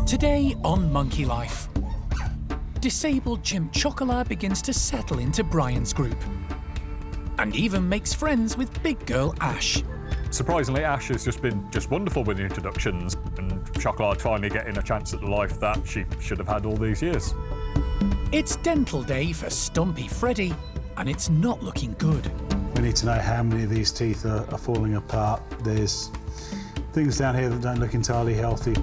Today on Monkey Life, disabled chimp Chocola begins to settle into Brian's group and even makes friends with big girl Ash. Surprisingly, Ash has just been wonderful with the introductions, and Chocola finally getting a chance at the life that she should have had all these years. It's dental day for Stumpy Freddy, and it's not looking good. We need to know how many of these teeth are falling apart. There's things down here that don't look entirely healthy.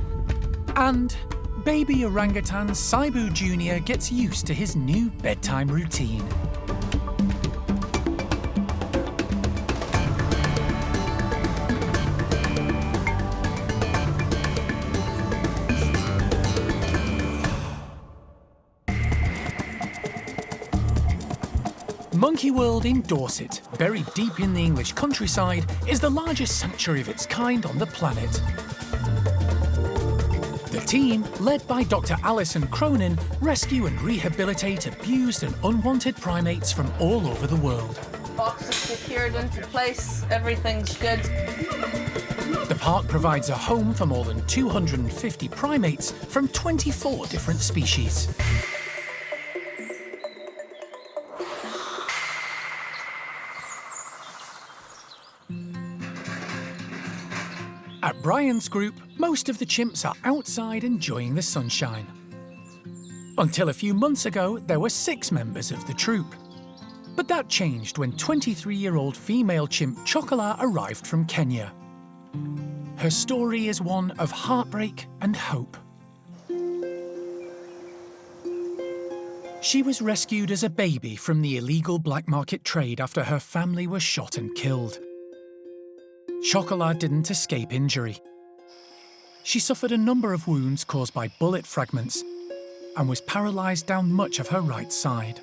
And baby orangutan Sibu Jr. gets used to his new bedtime routine. Monkey World in Dorset, buried deep in the English countryside, is the largest sanctuary of its kind on the planet. The team, led by Dr. Alison Cronin, rescue and rehabilitate abused and unwanted primates from all over the world. Boxes secured into place, everything's good. The park provides a home for more than 250 primates from 24 different species. At Brian's group, most of the chimps are outside enjoying the sunshine. Until a few months ago, there were 6 members of the troop. But that changed when 23-year-old female chimp Chocola arrived from Kenya. Her story is one of heartbreak and hope. She was rescued as a baby from the illegal black market trade after her family was shot and killed. Chocola didn't escape injury. She suffered a number of wounds caused by bullet fragments and was paralysed down much of her right side.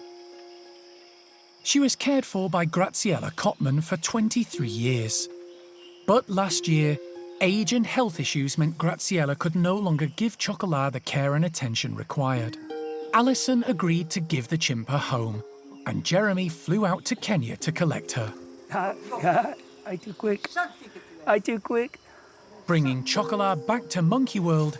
She was cared for by Graziella Cotman for 23 years. But last year, age and health issues meant Graziella could no longer give Chocola the care and attention required. Alison agreed to give the chimp a home, and Jeremy flew out to Kenya to collect her. I do quick. I do quick. Bringing Chocola back to Monkey World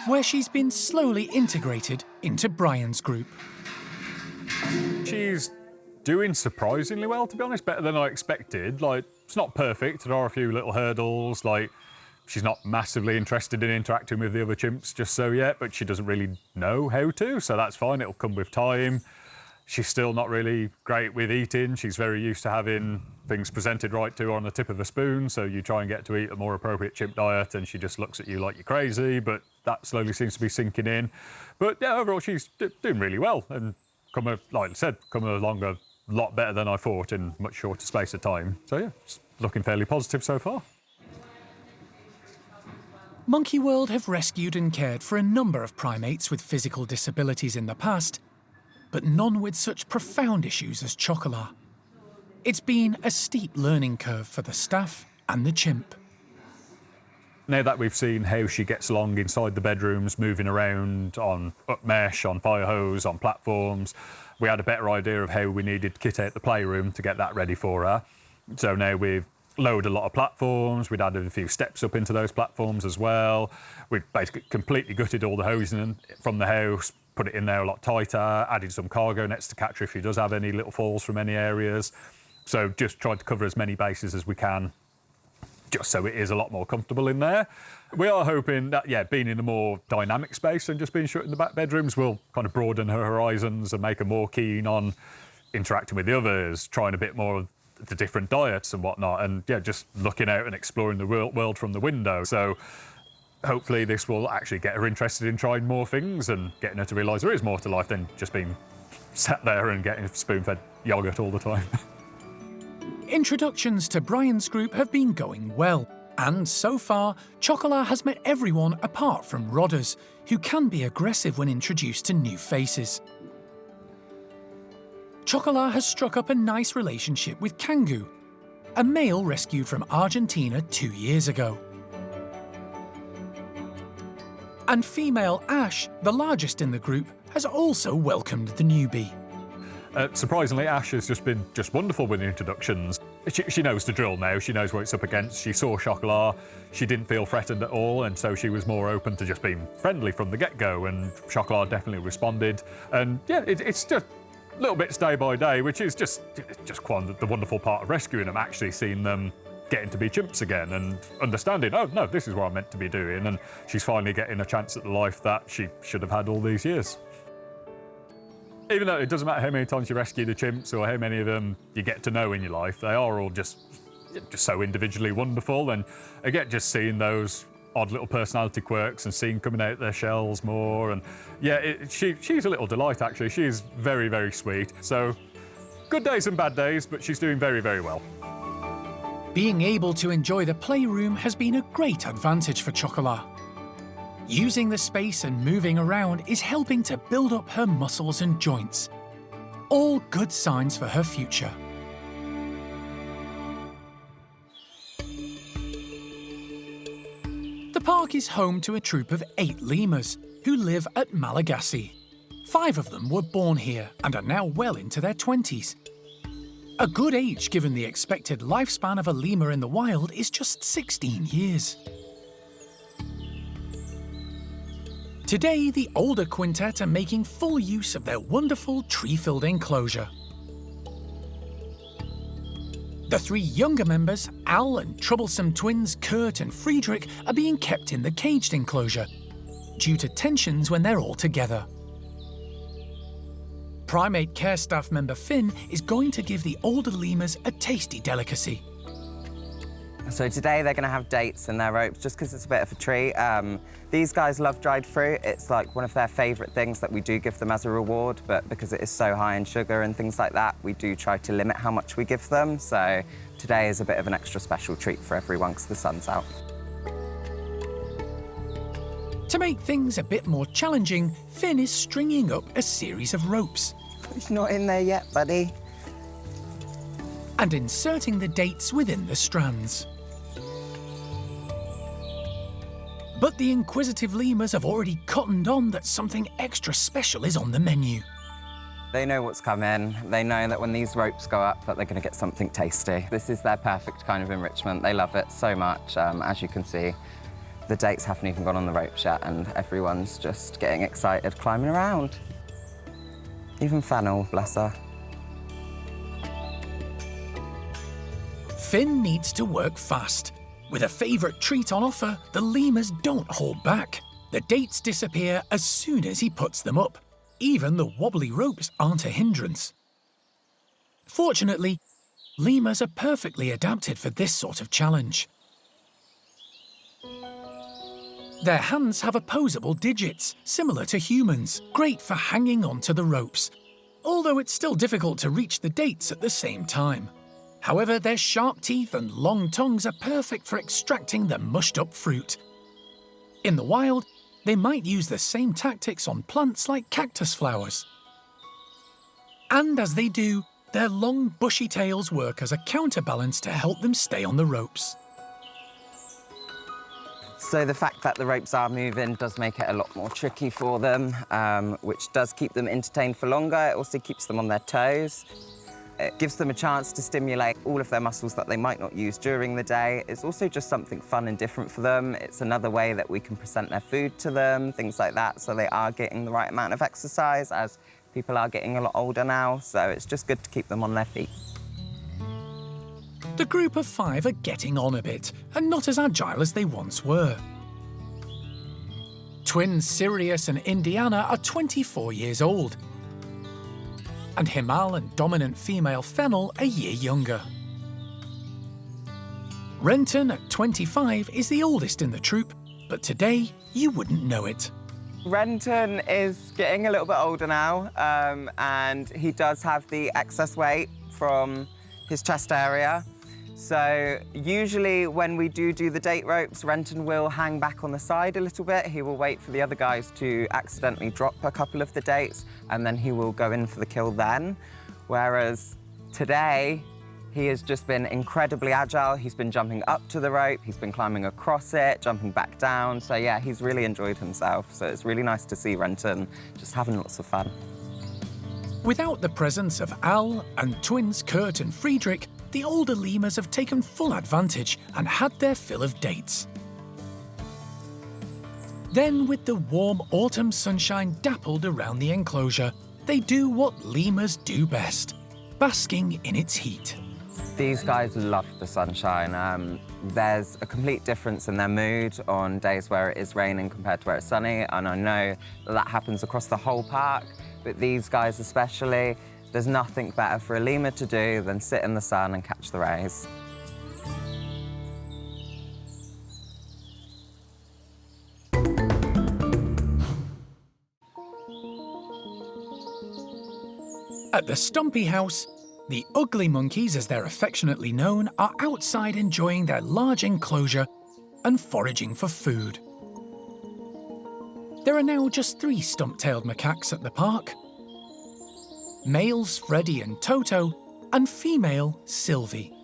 where she's been slowly integrated into Brian's group. She's doing surprisingly well, to be honest, better than I expected. Like, it's not perfect, there are a few little hurdles, like she's not massively interested in interacting with the other chimps just so yet, but she doesn't really know how to, so that's fine, it'll come with time. She's still not really great with eating. She's very used to having things presented right to her on the tip of a spoon, so you try and get to eat a more appropriate chimp diet and she just looks at you like you're crazy, but that slowly seems to be sinking in. But yeah, overall she's doing really well and like I said, come along a lot better than I thought in much shorter space of time. So yeah, it's looking fairly positive so far. Monkey World have rescued and cared for a number of primates with physical disabilities in the past, but none with such profound issues as Chocola. It's been a steep learning curve for the staff and the chimp. Now that we've seen how she gets along inside the bedrooms, moving around on up mesh, on fire hose, on platforms, we had a better idea of how we needed to kit out the playroom to get that ready for her. So now we've loaded a lot of platforms, we'd added a few steps up into those platforms as well. We'd basically completely gutted all the hosing from the house, put it in there a lot tighter, added some cargo nets to catch her if she does have any little falls from any areas. So just tried to cover as many bases as we can, just so it is a lot more comfortable in there. We are hoping that, yeah, being in a more dynamic space and just being shut in the back bedrooms will kind of broaden her horizons and make her more keen on interacting with the others, trying a bit more of the different diets and whatnot, and yeah, just looking out and exploring the world from the window. So hopefully this will actually get her interested in trying more things and getting her to realise there is more to life than just being sat there and getting spoon-fed yoghurt all the time. Introductions to Brian's group have been going well, and so far, Chocola has met everyone apart from Rodders, who can be aggressive when introduced to new faces. Chocola has struck up a nice relationship with Kangu, a male rescued from Argentina 2 years ago. And female Ash, the largest in the group, has also welcomed the newbie. Surprisingly, Ash has just been wonderful with the introductions. she knows the drill now. She knows what it's up against. She saw Chocola. She didn't feel threatened at all, and so she was more open to just being friendly from the get-go, and Chocola definitely responded. And yeah, it's just little bits day by day, which is just quite the wonderful part of rescuing them, actually seeing them getting to be chimps again and understanding, oh no, this is what I'm meant to be doing, and she's finally getting a chance at the life that she should have had all these years. Even though it doesn't matter how many times you rescue the chimps or how many of them you get to know in your life, they are all just so individually wonderful, and again, just seeing those odd little personality quirks and seeing coming out their shells more, and yeah, she's a little delight actually. She's very, very sweet. So good days and bad days, but she's doing very, very well. Being able to enjoy the playroom has been a great advantage for Chocola. Using the space and moving around is helping to build up her muscles and joints. All good signs for her future. The park is home to a troop of 8 lemurs who live at Malagasy. 5 of them were born here and are now well into their 20s. A good age given the expected lifespan of a lemur in the wild is just 16 years. Today, the older quintet are making full use of their wonderful tree-filled enclosure. The 3 younger members, Al and troublesome twins Kurt and Friedrich, are being kept in the caged enclosure due to tensions when they're all together. Primate care staff member Finn is going to give the older lemurs a tasty delicacy. So today they're going to have dates in their ropes just because it's a bit of a treat. These guys love dried fruit. It's like one of their favourite things that we do give them as a reward, but because it is so high in sugar and things like that, we do try to limit how much we give them. So today is a bit of an extra special treat for everyone because the sun's out. To make things a bit more challenging, Finn is stringing up a series of ropes. It's not in there yet, buddy. And inserting the dates within the strands. But the inquisitive lemurs have already cottoned on that something extra special is on the menu. They know what's coming. They know that when these ropes go up that they're going to get something tasty. This is their perfect kind of enrichment. They love it so much, as you can see. The dates haven't even gone on the ropes yet, and everyone's just getting excited, climbing around. Even Fennel, bless her. Finn needs to work fast. With a favourite treat on offer, the lemurs don't hold back. The dates disappear as soon as he puts them up. Even the wobbly ropes aren't a hindrance. Fortunately, lemurs are perfectly adapted for this sort of challenge. Their hands have opposable digits, similar to humans, great for hanging onto the ropes, although it's still difficult to reach the dates at the same time. However, their sharp teeth and long tongues are perfect for extracting the mushed-up fruit. In the wild, they might use the same tactics on plants like cactus flowers. And as they do, their long, bushy tails work as a counterbalance to help them stay on the ropes. So the fact that the ropes are moving does make it a lot more tricky for them, which does keep them entertained for longer. It also keeps them on their toes. It gives them a chance to stimulate all of their muscles that they might not use during the day. It's also just something fun and different for them. It's another way that we can present their food to them, things like that, so they are getting the right amount of exercise as people are getting a lot older now, so it's just good to keep them on their feet. The group of 5 are getting on a bit, and not as agile as they once were. Twins Sirius and Indiana are 24 years old, and Himal and dominant female Fennel a year younger. Renton at 25 is the oldest in the troop, but today you wouldn't know it. Renton is getting a little bit older now, and he does have the excess weight from his chest area. So usually when we do the date ropes, Renton will hang back on the side a little bit. He will wait for the other guys to accidentally drop a couple of the dates, and then he will go in for the kill then. Whereas today, he has just been incredibly agile. He's been jumping up to the rope, he's been climbing across it, jumping back down. So yeah, he's really enjoyed himself. So it's really nice to see Renton just having lots of fun. Without the presence of Al and twins Kurt and Friedrich, the older lemurs have taken full advantage and had their fill of dates. Then, with the warm autumn sunshine dappled around the enclosure, they do what lemurs do best, basking in its heat. These guys love the sunshine. There's a complete difference in their mood on days where it is raining compared to where it's sunny, and I know that happens across the whole park, but these guys especially, there's nothing better for a lemur to do than sit in the sun and catch the rays. At the Stumpy House, the ugly monkeys, as they're affectionately known, are outside enjoying their large enclosure and foraging for food. There are now just 3 stump-tailed macaques at the park. Males Freddy and Toto, and female Sylvie.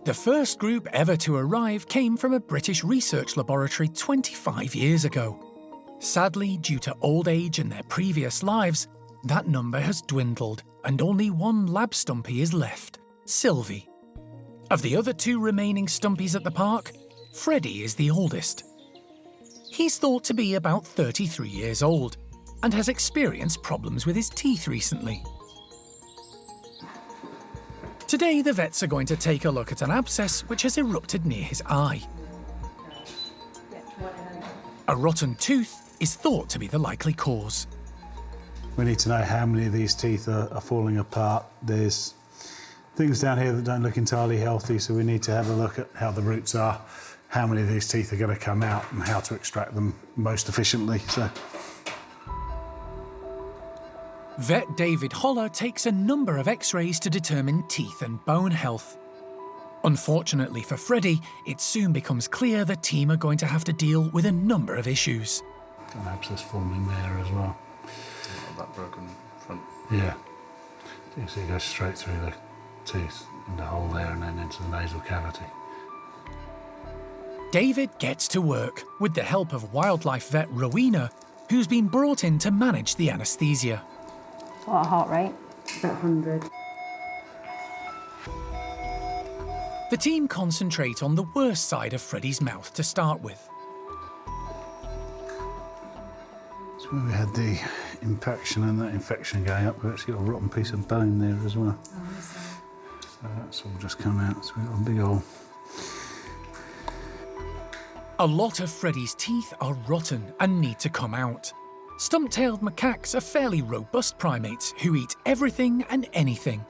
The first group ever to arrive came from a British research laboratory 25 years ago. Sadly, due to old age and their previous lives, that number has dwindled, and only one lab stumpy is left, Sylvie. Of the other 2 remaining stumpies at the park, Freddy is the oldest. He's thought to be about 33 years old, and has experienced problems with his teeth recently. Today, the vets are going to take a look at an abscess which has erupted near his eye. A rotten tooth is thought to be the likely cause. We need to know how many of these teeth are falling apart. There's things down here that don't look entirely healthy, so we need to have a look at how the roots are, how many of these teeth are going to come out, and how to extract them most efficiently. Vet David Holler takes a number of x-rays to determine teeth and bone health. Unfortunately for Freddy, it soon becomes clear the team are going to have to deal with a number of issues. Got an abscess forming there as well. That broken front. Yeah. You can see it goes straight through the tooth and the hole there and then into the nasal cavity. David gets to work with the help of wildlife vet Rowena, who's been brought in to manage the anaesthesia. What heart rate? About 100. The team concentrate on the worst side of Freddy's mouth to start with. It's where we had the impaction and that infection going up. We've actually got a rotten piece of bone there as well. So that's all just come out. So we've got a big hole. A lot of Freddy's teeth are rotten and need to come out. Stump-tailed macaques are fairly robust primates who eat everything and anything.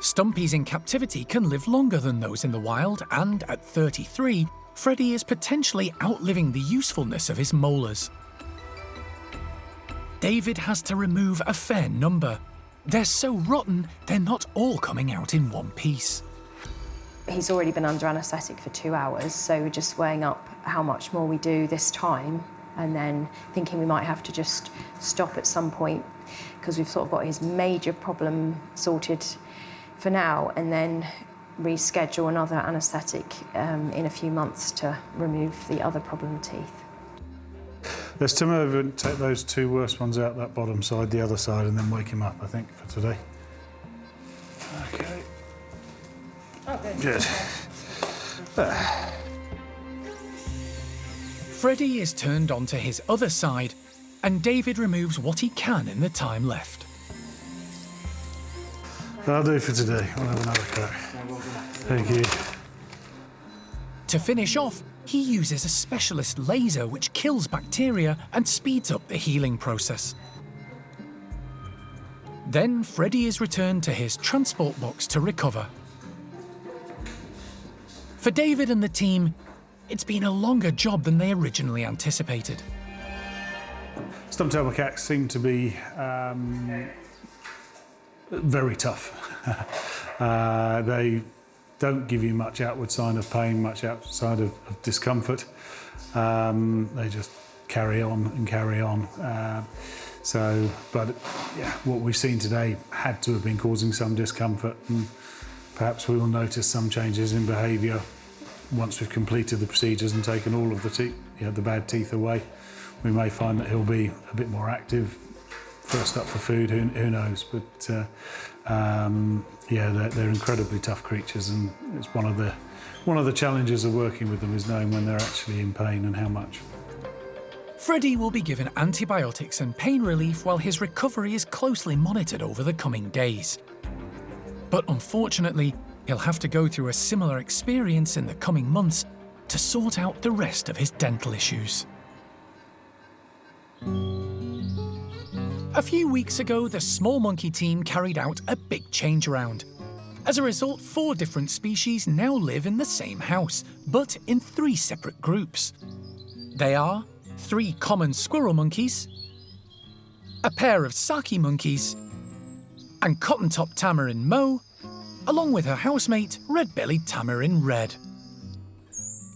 Stumpies in captivity can live longer than those in the wild, and at 33, Freddy is potentially outliving the usefulness of his molars. David has to remove a fair number. They're so rotten, they're not all coming out in one piece. He's already been under anaesthetic for 2 hours, so we're just weighing up how much more we do this time, and then thinking we might have to just stop at some point, because we've sort of got his major problem sorted for now, and then reschedule another anaesthetic in a few months to remove the other problem teeth. Let's turn over and take those 2 worst ones out, that bottom side, the other side, and then wake him up, I think, for today. Okay. Oh, good. Freddy is turned onto his other side, and David removes what he can in the time left. That'll do for today. We'll have another crack. Thank you. To finish off, he uses a specialist laser which kills bacteria and speeds up the healing process. Then Freddy is returned to his transport box to recover. For David and the team, it's been a longer job than they originally anticipated. Stump-tailed macaques seem to be very tough. They don't give you much outward sign of pain, much outside of discomfort. They just carry on and carry on. But yeah, what we've seen today had to have been causing some discomfort, and perhaps we will notice some changes in behaviour once we've completed the procedures and taken all of the bad teeth away. We may find that he'll be a bit more active, first up for food, who knows? But yeah, they're incredibly tough creatures, and it's one of the challenges of working with them is knowing when they're actually in pain and how much. Freddy will be given antibiotics and pain relief while his recovery is closely monitored over the coming days. But unfortunately, he'll have to go through a similar experience in the coming months to sort out the rest of his dental issues. A few weeks ago, the Small Monkey team carried out a big change around. As a result, 4 different species now live in the same house, but in 3 separate groups. They are 3 common squirrel monkeys, a pair of Saki monkeys, and cotton-top tamarin Mo, along with her housemate, red-bellied tamarin Red.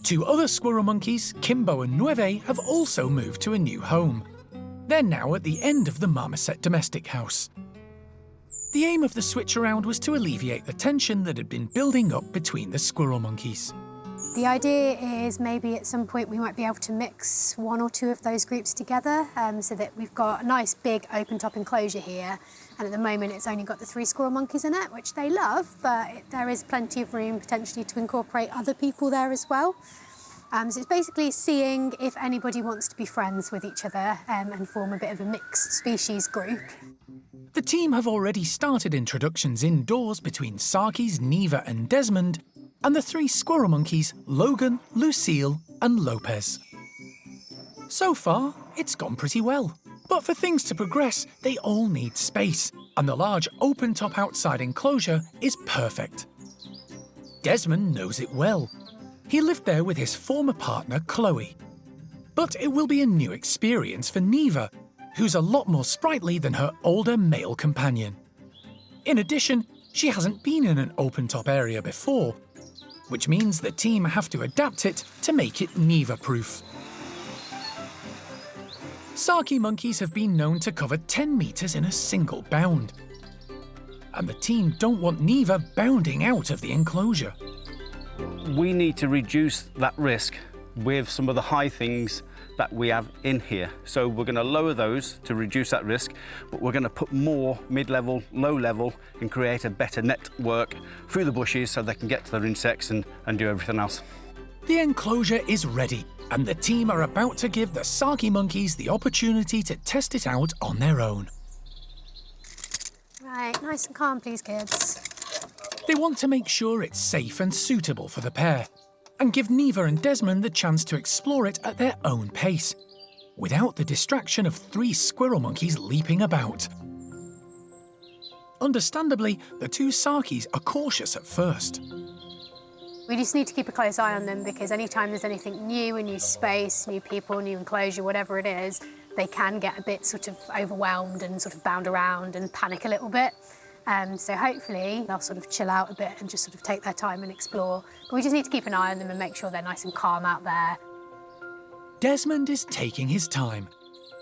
2 other squirrel monkeys, Kimbo and Nueve, have also moved to a new home. They're now at the end of the marmoset domestic house. The aim of the switch around was to alleviate the tension that had been building up between the squirrel monkeys. The idea is maybe at some point we might be able to mix 1 or 2 of those groups together so that we've got a nice big open top enclosure here, and at the moment it's only got the 3 squirrel monkeys in it, which they love, but there is plenty of room potentially to incorporate other people there as well. So it's basically seeing if anybody wants to be friends with each other and form a bit of a mixed species group. The team have already started introductions indoors between Sarki's Neva and Desmond, and the 3 squirrel monkeys, Logan, Lucille and Lopez. So far, it's gone pretty well. But for things to progress, they all need space, and the large open-top outside enclosure is perfect. Desmond knows it well. He lived there with his former partner, Chloe. But it will be a new experience for Neva, who's a lot more sprightly than her older male companion. In addition, she hasn't been in an open-top area before, which means the team have to adapt it to make it Neva-proof. Saki monkeys have been known to cover 10 metres in a single bound. And the team don't want Neva bounding out of the enclosure. We need to reduce that risk with some of the high things that we have in here. So we're going to lower those to reduce that risk, but we're going to put more mid-level, low-level and create a better network through the bushes so they can get to their insects and do everything else. The enclosure is ready, and the team are about to give the Saki monkeys the opportunity to test it out on their own. Right, nice and calm, please, kids. They want to make sure it's safe and suitable for the pair, and give Neva and Desmond the chance to explore it at their own pace, without the distraction of 3 squirrel monkeys leaping about. Understandably, the 2 Sakis are cautious at first. We just need to keep a close eye on them because anytime there's anything new, a new space, new people, new enclosure, whatever it is, they can get a bit sort of overwhelmed and sort of bound around and panic a little bit. So hopefully they'll sort of chill out a bit and just sort of take their time and explore. But we just need to keep an eye on them and make sure they're nice and calm out there. Desmond is taking his time,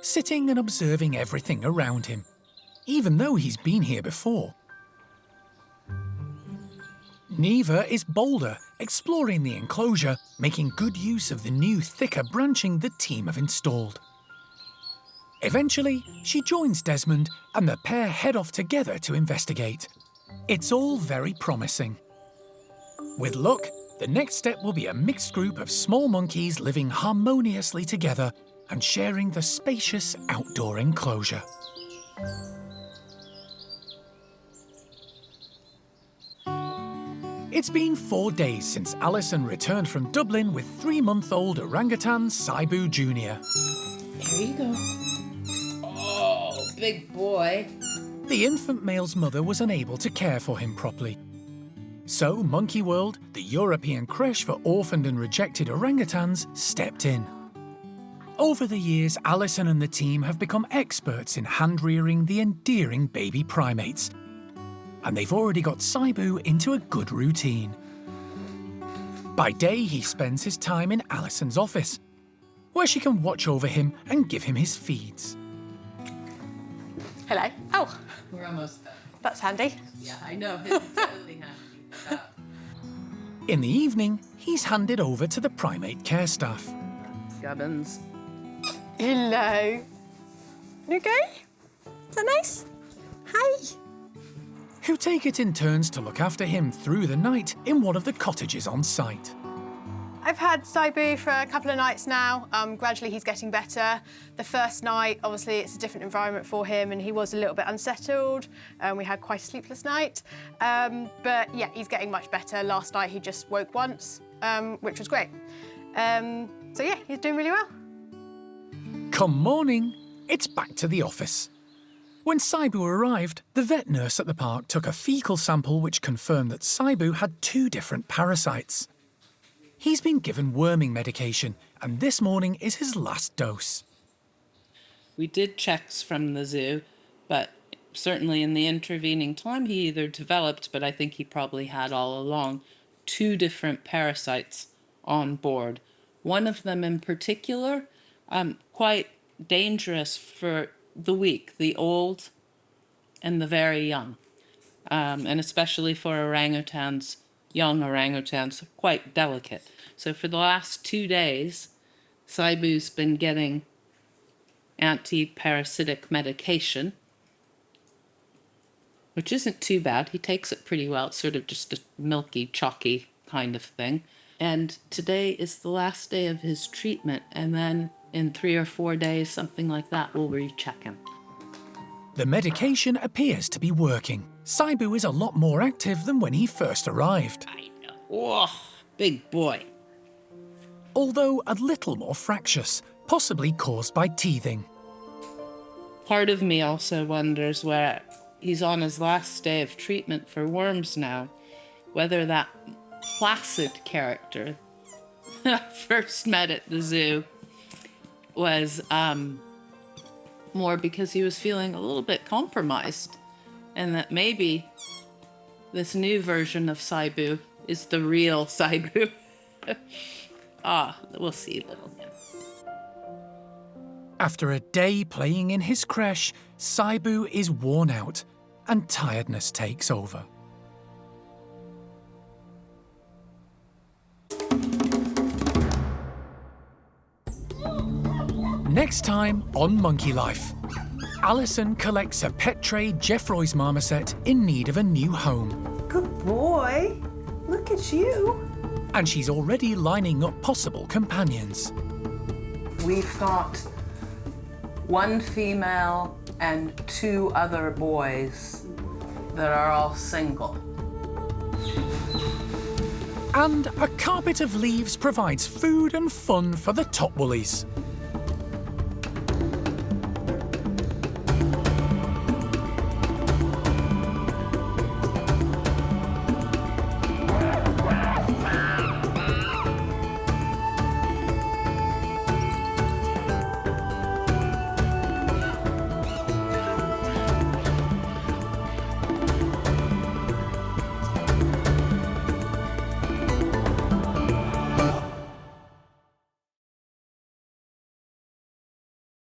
sitting and observing everything around him, even though he's been here before. Neva is bolder, exploring the enclosure, making good use of the new, thicker branching the team have installed. Eventually, she joins Desmond and the pair head off together to investigate. It's all very promising. With luck, the next step will be a mixed group of small monkeys living harmoniously together and sharing the spacious outdoor enclosure. It's been 4 days since Alison returned from Dublin with 3-month-old orangutan Sibu Jr. Here you go. Oh, big boy. The infant male's mother was unable to care for him properly. So Monkey World, the European creche for orphaned and rejected orangutans, stepped in. Over the years, Alison and the team have become experts in hand-rearing the endearing baby primates. And they've already got Sibu into a good routine. By day, he spends his time in Alison's office, where she can watch over him and give him his feeds. Hello. Oh, We're almost done. that's handy. Yeah, I know. It's totally handy. In the evening, he's handed over to the primate care staff. Gubbins. Hello. You okay? Is that nice? Hi. Who take it in turns to look after him through the night in one of the cottages on site. I've had Sibu for a couple of nights now. Gradually he's getting better. The first night, obviously, it's a different environment for him and he was a little bit unsettled. We had quite a sleepless night. But yeah, he's getting much better. Last night he just woke once, which was great. So yeah, he's doing really well. Come morning, it's back to the office. When Sibu arrived, the vet nurse at the park took a fecal sample which confirmed that Sibu had 2 different parasites. He's been given worming medication, and this morning is his last dose. We did checks from the zoo, but certainly in the intervening time, he either developed, but I think he probably had all along, 2 different parasites on board. One of them in particular, quite dangerous for the weak, the old and the very young, and especially for orangutans, young orangutans, quite delicate. So for the last 2 days, Sibu's been getting anti-parasitic medication, which isn't too bad. He takes it pretty well. It's sort of just a milky, chalky kind of thing. And today is the last day of his treatment, and then in 3 or 4 days, something like that, we'll recheck him. The medication appears to be working. Sibu is a lot more active than when he first arrived. I know. Oh, big boy. Although a little more fractious, possibly caused by teething. Part of me also wonders where he's on his last day of treatment for worms now, whether that placid character that I first met at the zoo was more because he was feeling a little bit compromised, and that maybe this new version of Sibu is the real Sibu. We'll see, little him. After a day playing in his creche, Sibu is worn out and tiredness takes over. Next time on Monkey Life, Alison collects a pet tray Jeffroy's marmoset in need of a new home. Good boy. Look at you. And she's already lining up possible companions. We've got 1 female and 2 other boys that are all single. And a carpet of leaves provides food and fun for the top woolies.